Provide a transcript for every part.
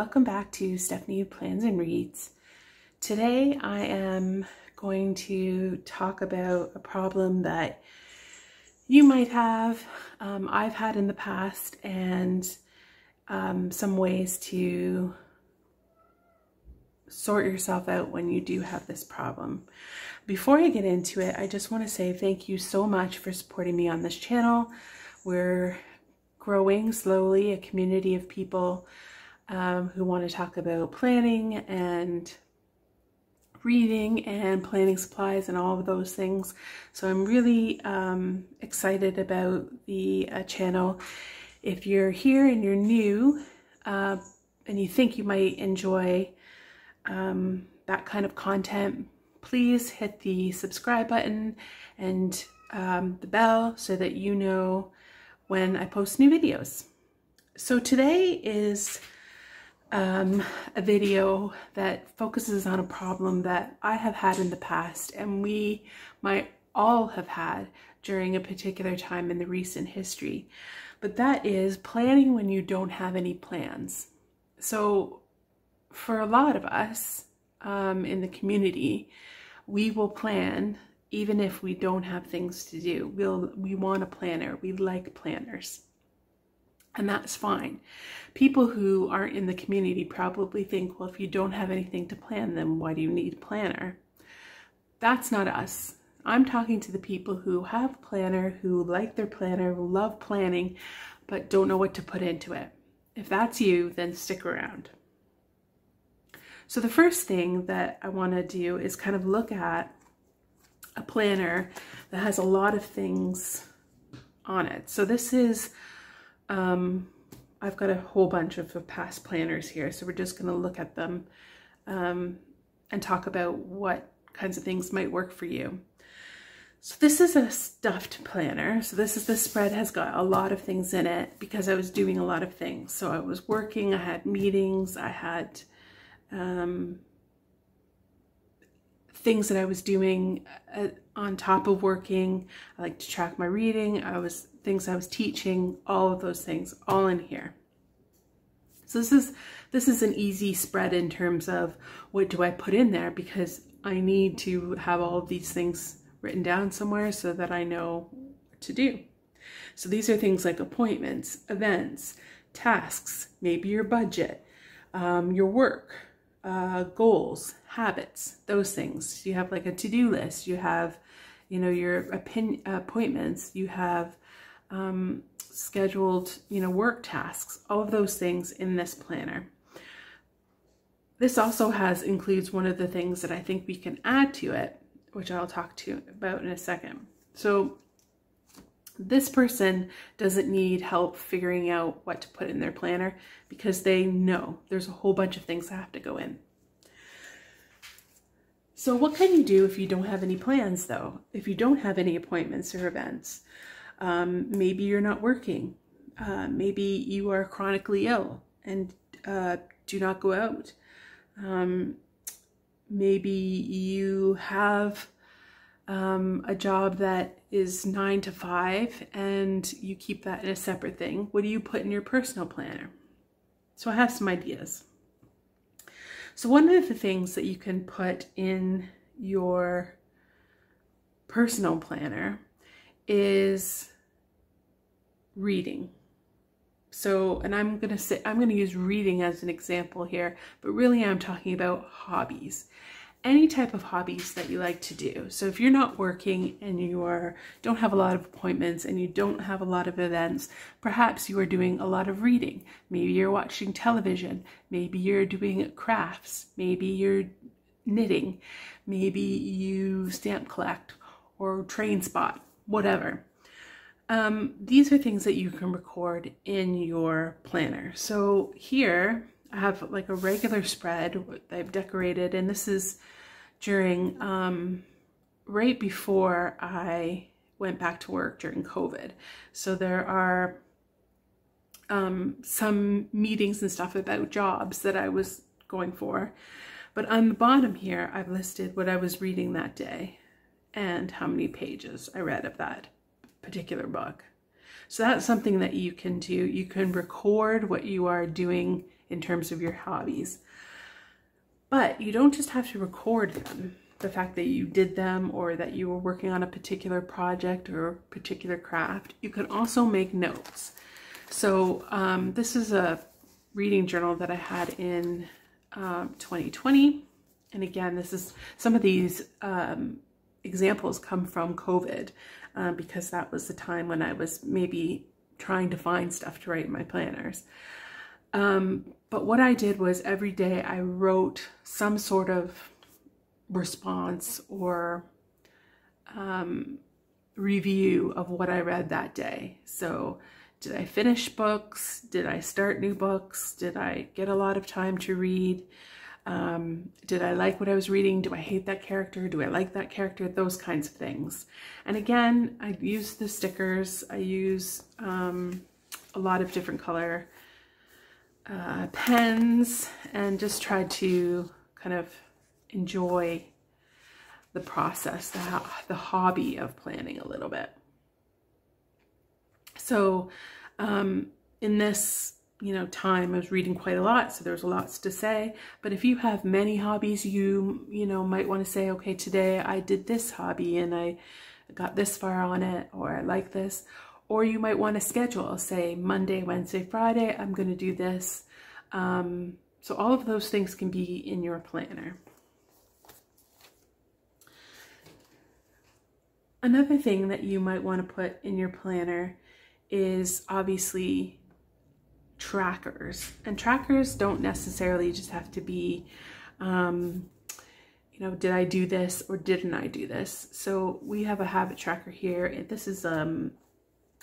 welcome back to Stephanie Plans and Reads. Today I am going to talk about a problem that you might have, I've had in the past, and some ways to sort yourself out when you do have this problem. Before I get into it, I just want to say thank you so much for supporting me on this channel. We're growing slowly, a community of people who want to talk about planning and reading and planning supplies and all of those things. So I'm really excited about the channel. If you're here and you're new and you think you might enjoy that kind of content, please hit the subscribe button and the bell so that you know when I post new videos. So today is a video that focuses on a problem that I have had in the past, and we might all have had during a particular time in the recent history, but that is planning when you don't have any plans. So for a lot of us in the community, we will plan even if we don't have things to do. We want a planner. We like planners. And that's fine. People who aren't in the community probably think, well, if you don't have anything to plan, then why do you need a planner? That's not us. I'm talking to the people who have a planner, who like their planner, who love planning, but don't know what to put into it. If that's you, then stick around. So the first thing that I want to do is kind of look at a planner that has a lot of things on it. So this is I've got a whole bunch of past planners here, so we're just going to look at them and talk about what kinds of things might work for you. So this is a stuffed planner. So this is, the spread has got a lot of things in it because I was doing a lot of things. So I was working, I had meetings, I had things that I was doing on top of working. I like to track my reading. Things I was teaching, all of those things, all in here. So this is an easy spread in terms of what do I put in there, because I need to have all of these things written down somewhere so that I know what to do. So these are things like appointments, events, tasks, maybe your budget, your work, goals, habits, those things. You have like a to-do list, you have, you know, your appointments, you have scheduled, you know, work tasks, all of those things in this planner. This also includes one of the things that I think we can add to it, which I'll talk to you about in a second. So this person doesn't need help figuring out what to put in their planner because they know there's a whole bunch of things that have to go in. So what can you do if you don't have any plans though? If you don't have any appointments or events? Maybe you're not working. Maybe you are chronically ill and do not go out. Maybe you have a job that is 9 to 5 and you keep that in a separate thing. What do you put in your personal planner? So I have some ideas. So one of the things that you can put in your personal planner is reading. So, and I'm going to use reading as an example here, but really I'm talking about hobbies. Any type of hobbies that you like to do. So if you're not working and you don't have a lot of appointments and you don't have a lot of events, perhaps you are doing a lot of reading. Maybe you're watching television. Maybe you're doing crafts. Maybe you're knitting. Maybe you stamp collect or train spot, whatever. These are things that you can record in your planner. So here I have like a regular spread that I've decorated, and this is during right before I went back to work during COVID. So there are some meetings and stuff about jobs that I was going for, but on the bottom here I've listed what I was reading that day and how many pages I read of that particular book. So that's something that you can do. You can record what you are doing in terms of your hobbies. But you don't just have to record them, the fact that you did them or that you were working on a particular project or particular craft. You can also make notes. So this is a reading journal that I had in 2020. And again, this is some of these examples come from COVID because that was the time when I was maybe trying to find stuff to write in my planners. But what I did was every day I wrote some sort of response or review of what I read that day. So did I finish books? Did I start new books? Did I get a lot of time to read? Did I like what I was reading? Do I hate that character? Do I like that character? Those kinds of things. And again, I use the stickers. I use a lot of different color pens and just try to kind of enjoy the process, the hobby of planning a little bit. So in this time, I was reading quite a lot, so there's lots to say. But if you have many hobbies, you might want to say, okay, today I did this hobby and I got this far on it, or I like this. Or you might want to schedule, say Monday, Wednesday, Friday, I'm going to do this. So all of those things can be in your planner. Another thing that you might want to put in your planner is obviously trackers. And trackers don't necessarily just have to be, did I do this or didn't I do this? So we have a habit tracker here. This is, I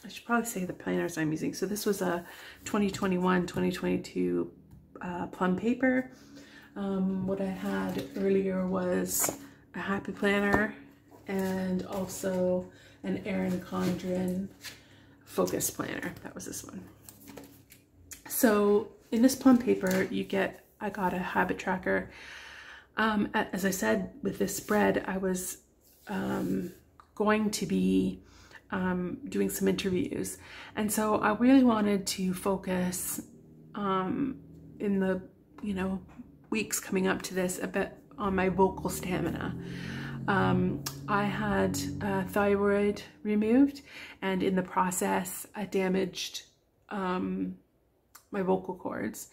should probably say the planners I'm using. So this was a 2021-2022 plum paper. What I had earlier was a happy planner and also an Erin Condren focus planner. That was this one. So in this plum paper, I got a habit tracker. As I said, with this spread, I was going to be doing some interviews. And so I really wanted to focus in the, weeks coming up to this a bit on my vocal stamina. I had thyroid removed, and in the process I damaged my vocal cords.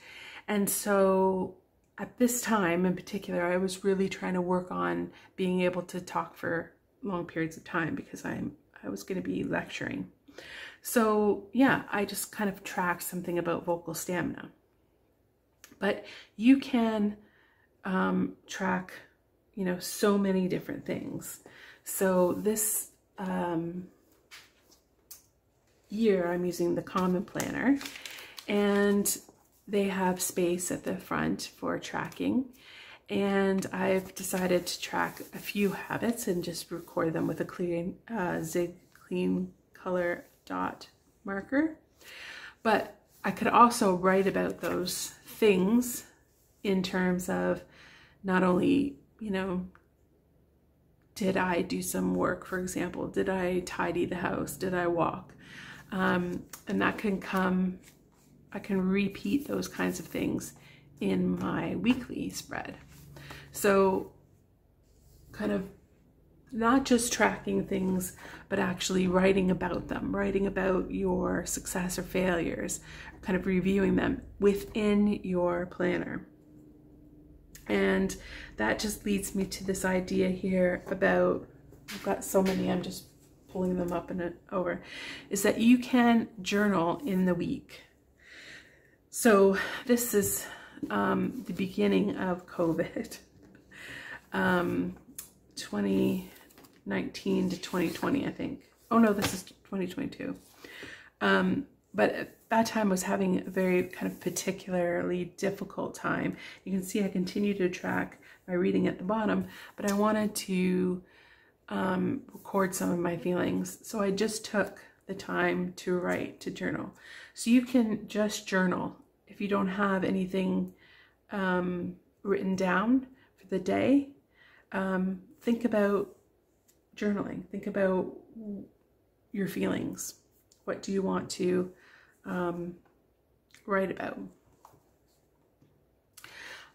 And so at this time in particular, I was really trying to work on being able to talk for long periods of time because I was going to be lecturing. So yeah, I just kind of tracked something about vocal stamina. But you can track, so many different things. So this year I'm using the Common Planner, and they have space at the front for tracking. And I've decided to track a few habits and just record them with a clean Zig Clean Color dot marker. But I could also write about those things in terms of not only, did I do some work, for example, did I tidy the house, did I walk? And that can I can repeat those kinds of things in my weekly spread. So kind of not just tracking things, but actually writing about them, writing about your success or failures, kind of reviewing them within your planner. And that just leads me to this idea here about, I've got so many, I'm just pulling them up and over, is that you can journal in the week. So this is the beginning of COVID, 2019 to 2020, I think. Oh no, this is 2022. But at that time I was having a very kind of particularly difficult time. You can see I continue to track my reading at the bottom, but I wanted to record some of my feelings. So I just took the time to write, to journal. So you can just journal. If you don't have anything written down for the day, think about journaling. Think about your feelings. What do you want to write about?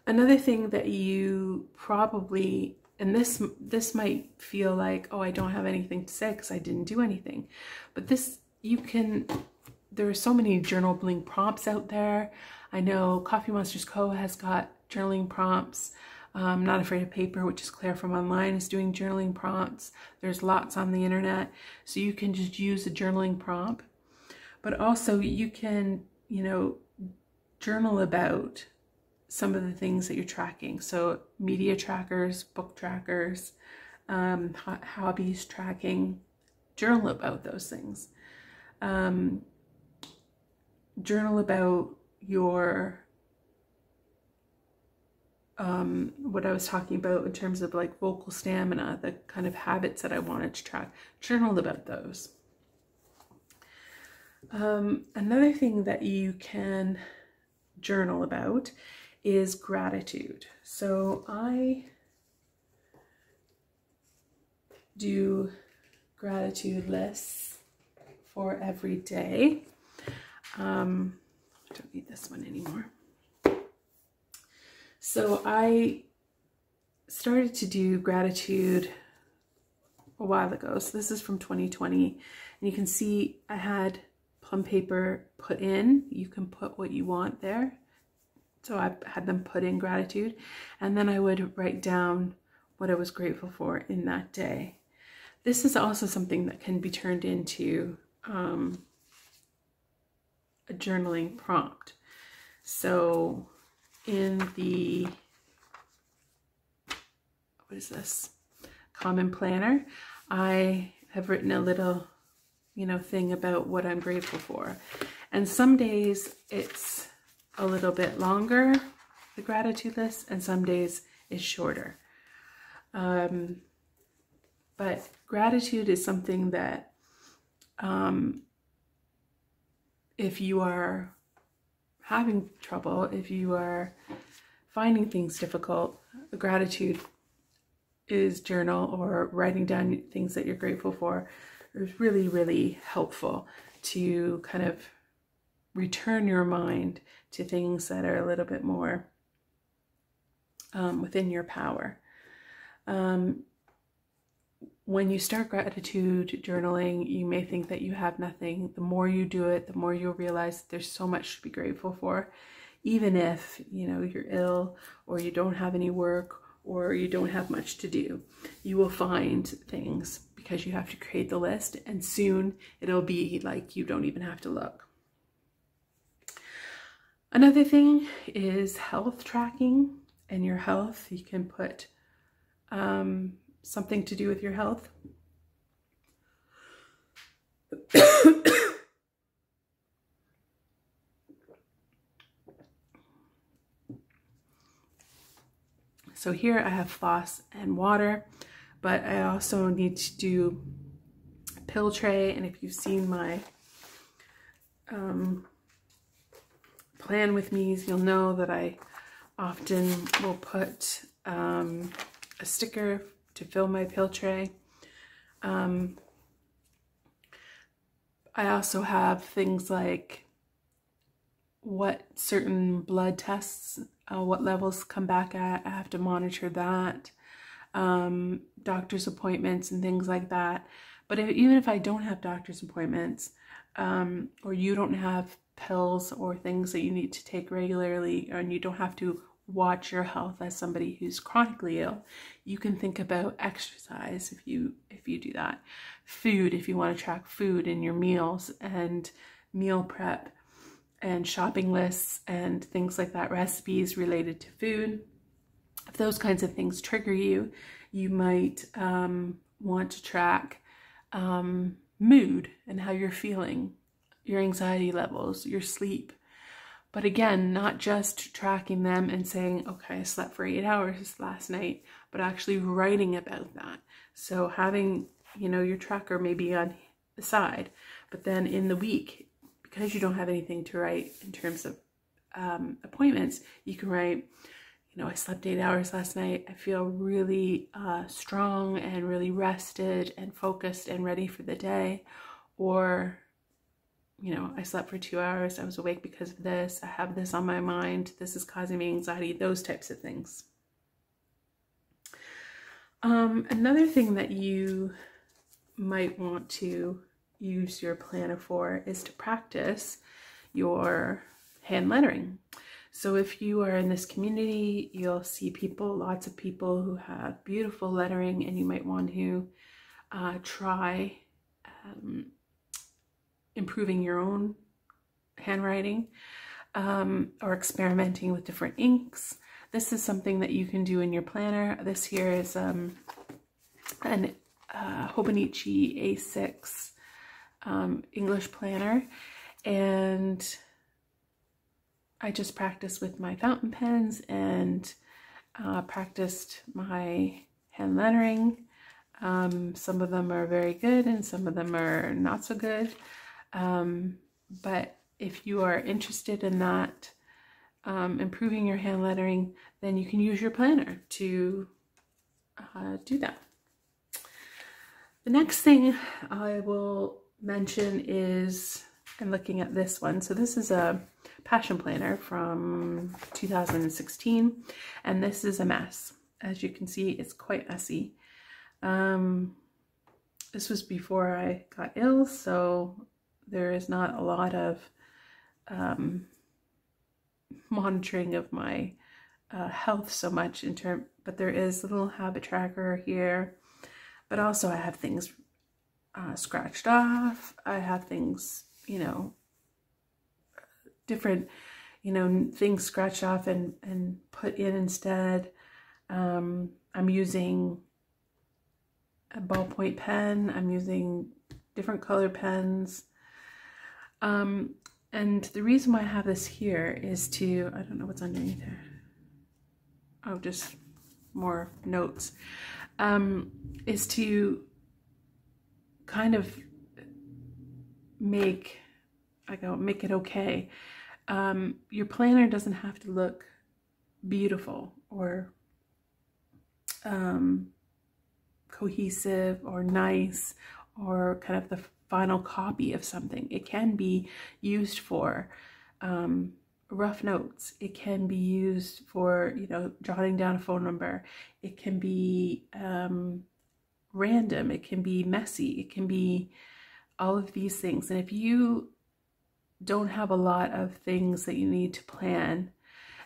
Another thing that you probably, and this might feel like, oh, I don't have anything to say because I didn't do anything. But this, there are so many journaling prompts out there. I know Coffee Monsters Co. has got journaling prompts. Not Afraid of Paper, which is Claire from online, is doing journaling prompts. There's lots on the internet. So you can just use a journaling prompt. But also you can, journal about some of the things that you're tracking. So media trackers, book trackers, hobbies tracking, journal about those things. Journal about your, what I was talking about in terms of like vocal stamina, the kind of habits that I wanted to track. Journal about those. Another thing that you can journal about is gratitude. So I do gratitude lists for every day. I don't need this one anymore. So I started to do gratitude a while ago. So this is from 2020, and you can see I had plum paper put in. You can put what you want there. So I had them put in gratitude, and then I would write down what I was grateful for in that day. This is also something that can be turned into a journaling prompt. So in the, what is this? Common Planner, I have written a little, thing about what I'm grateful for. And some days it's a little bit longer, the gratitude list, and some days it's shorter. But gratitude is something that if you are having trouble, if you are finding things difficult, gratitude is journal or writing down things that you're grateful for is really, really helpful to kind of return your mind to things that are a little bit more within your power. When you start gratitude journaling, you may think that you have nothing. The more you do it, the more you'll realize that there's so much to be grateful for. Even if, you're ill or you don't have any work or you don't have much to do, you will find things because you have to create the list, and soon it'll be like you don't even have to look. Another thing is health tracking and your health. You can put something to do with your health. So here I have floss and water, but I also need to do a pill tray. And if you've seen my plan with me, you'll know that I often will put a sticker to fill my pill tray. I also have things like what certain blood tests, what levels come back at. I have to monitor that. Doctor's appointments and things like that. But even if I don't have doctor's appointments, or you don't have pills or things that you need to take regularly, and you don't have to watch your health as somebody who's chronically ill, you can think about exercise if you do that. Food, if you want to track food in your meals and meal prep and shopping lists and things like that, recipes related to food. If those kinds of things trigger you, you might want to track mood and how you're feeling, your anxiety levels, your sleep. But again, not just tracking them and saying, okay, I slept for 8 hours last night, but actually writing about that. So having, your tracker maybe on the side, but then in the week, because you don't have anything to write in terms of appointments, you can write, I slept 8 hours last night. I feel really strong and really rested and focused and ready for the day. Or you know, I slept for 2 hours, I was awake because of this, I have this on my mind, this is causing me anxiety, those types of things. Another thing that you might want to use your planner for is to practice your hand lettering. So if you are in this community, you'll see people, lots of people who have beautiful lettering, and you might want to try improving your own handwriting or experimenting with different inks. This is something that you can do in your planner. This here is an Hobonichi A6 English planner, and I just practiced with my fountain pens and practiced my hand lettering. Some of them are very good and some of them are not so good. But if you are interested in that, improving your hand lettering, then you can use your planner to do that. The next thing I will mention is, I'm looking at this one. So this is a Passion Planner from 2016, and this is a mess. As you can see, it's quite messy. This was before I got ill, so there is not a lot of monitoring of my health so much but there is a little habit tracker here, but also I have things scratched off. I have things, you know, different, you know, things scratched off and put in instead. I'm using a ballpoint pen. I'm using different color pens. And the reason why I have this here is to, I don't know what's underneath there. Oh, just more notes. Is to kind of make it okay. Your planner doesn't have to look beautiful or cohesive or nice or kind of the final copy of something. It can be used for rough notes. It can be used for, you know, jotting down a phone number. It can be random. It can be messy. It can be all of these things. And if you don't have a lot of things that you need to plan,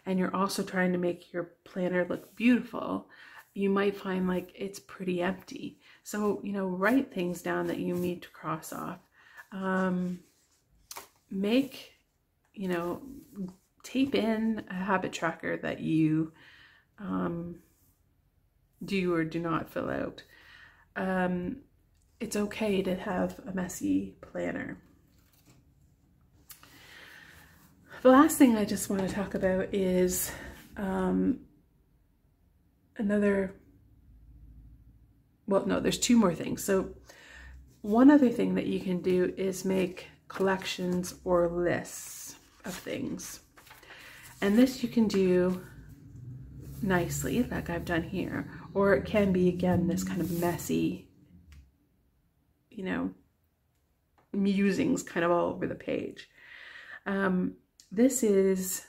and you're also trying to make your planner look beautiful, you might find like it's pretty empty. So, you know, write things down that you need to cross off. Make, you know, tape in a habit tracker that you do or do not fill out. It's okay to have a messy planner. The last thing I just want to talk about is there's two more things. So one other thing that you can do is make collections or lists of things. And this you can do nicely, like I've done here, or it can be, again, this kind of messy, you know, musings kind of all over the page. This is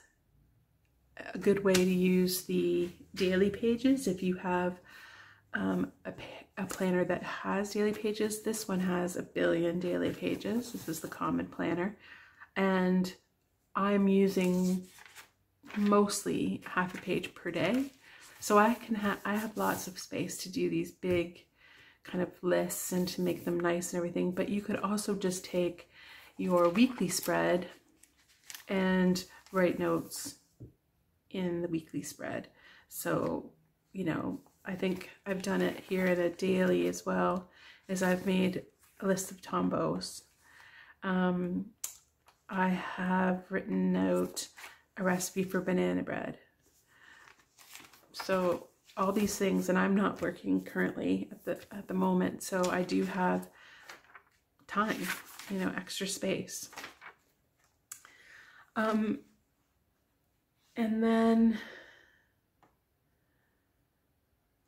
a good way to use the daily pages. If you have a planner that has daily pages, this one has 1 billion daily pages. This is the Common Planner, and I'm using mostly half a page per day. So I have lots of space to do these big kind of lists and to make them nice and everything. But you could also just take your weekly spread and write notes in the weekly spread. So, you know, I think I've done it here at a daily as well, as I've made a list of tombos. I have written out a recipe for banana bread. So all these things, and I'm not working currently at the moment, so I do have time, you know, extra space. And then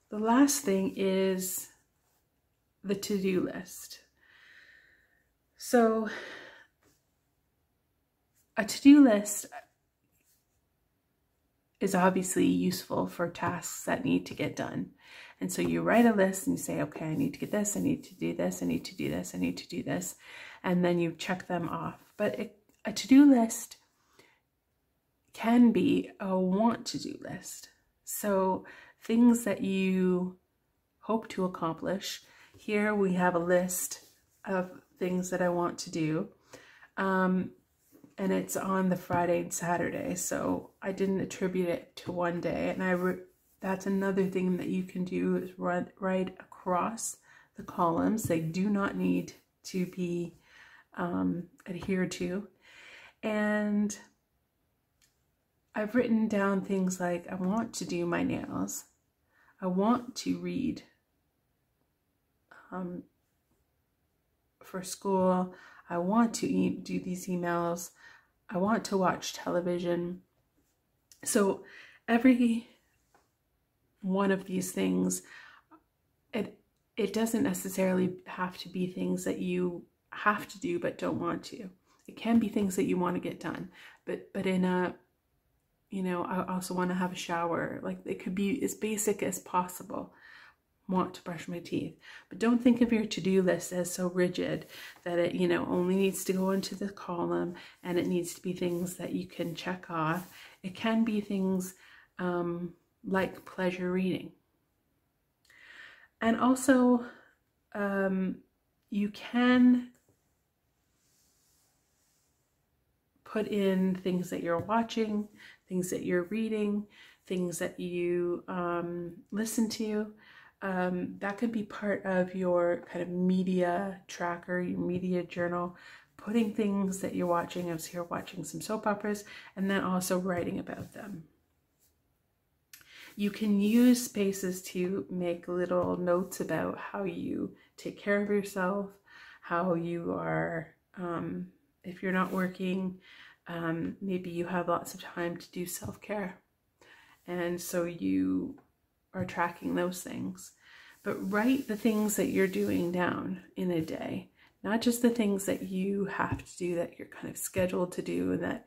the last thing is the to-do list. So A to-do list is obviously useful for tasks that need to get done. And so you write a list and you say, okay, I need to get this, I need to do this, I need to do this, I need to do this. And then you check them off. But a to-do list can be a want-to-do list. So things that you hope to accomplish. Here we have a list of things that I want to do. And it's on the Friday and Saturday, so I didn't attribute it to one day. And that's another thing that you can do, is write across the columns. They do not need to be adhered to. And I've written down things like, I want to do my nails, I want to read for school, I want to do these emails, I want to watch television. So every one of these things, it doesn't necessarily have to be things that you have to do but don't want to. It can be things that you want to get done, but in a, you know, I also want to have a shower. Like, it could be as basic as possible. Want to brush my teeth. But don't think of your to-do list as so rigid that it, you know, only needs to go into the column and it needs to be things that you can check off. It can be things like pleasure reading. And also, you can put in things that you're watching, things that you're reading, things that you listen to. That could be part of your kind of media tracker, your media journal, putting things that you're watching, as you're watching some soap operas, and then also writing about them. You can use spaces to make little notes about how you take care of yourself, how you are, if you're not working, maybe you have lots of time to do self-care. And so you are tracking those things. But write the things that you're doing down in a day, not just the things that you have to do, that you're kind of scheduled to do, and that,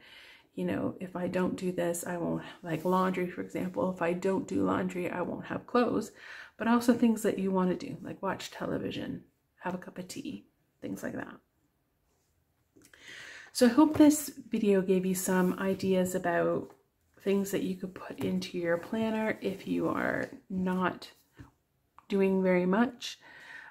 you know, if I don't do this, I won't, like laundry, for example, if I don't do laundry, I won't have clothes. But also things that you want to do, like watch television, have a cup of tea, things like that. So I hope this video gave you some ideas about things that you could put into your planner if you are not doing very much.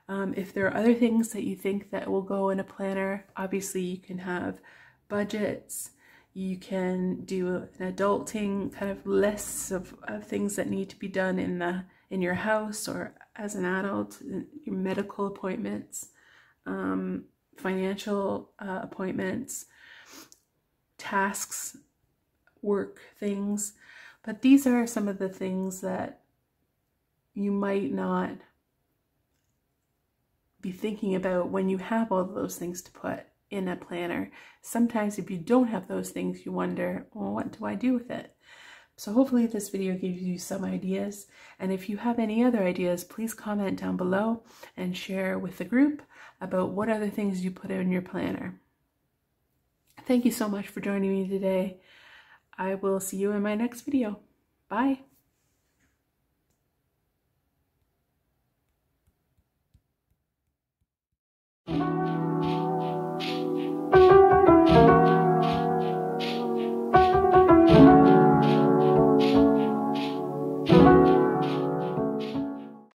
If there are other things that you think that will go in a planner, obviously you can have budgets, you can do an adulting kind of lists of things that need to be done in your house or as an adult, your medical appointments, financial appointments, tasks, work things. But these are some of the things that you might not be thinking about when you have all of those things to put in a planner. Sometimes if you don't have those things, you wonder, well, what do I do with it? So hopefully this video gives you some ideas. And if you have any other ideas, please comment down below and share with the group about what other things you put in your planner. Thank you so much for joining me today. I will see you in my next video. Bye.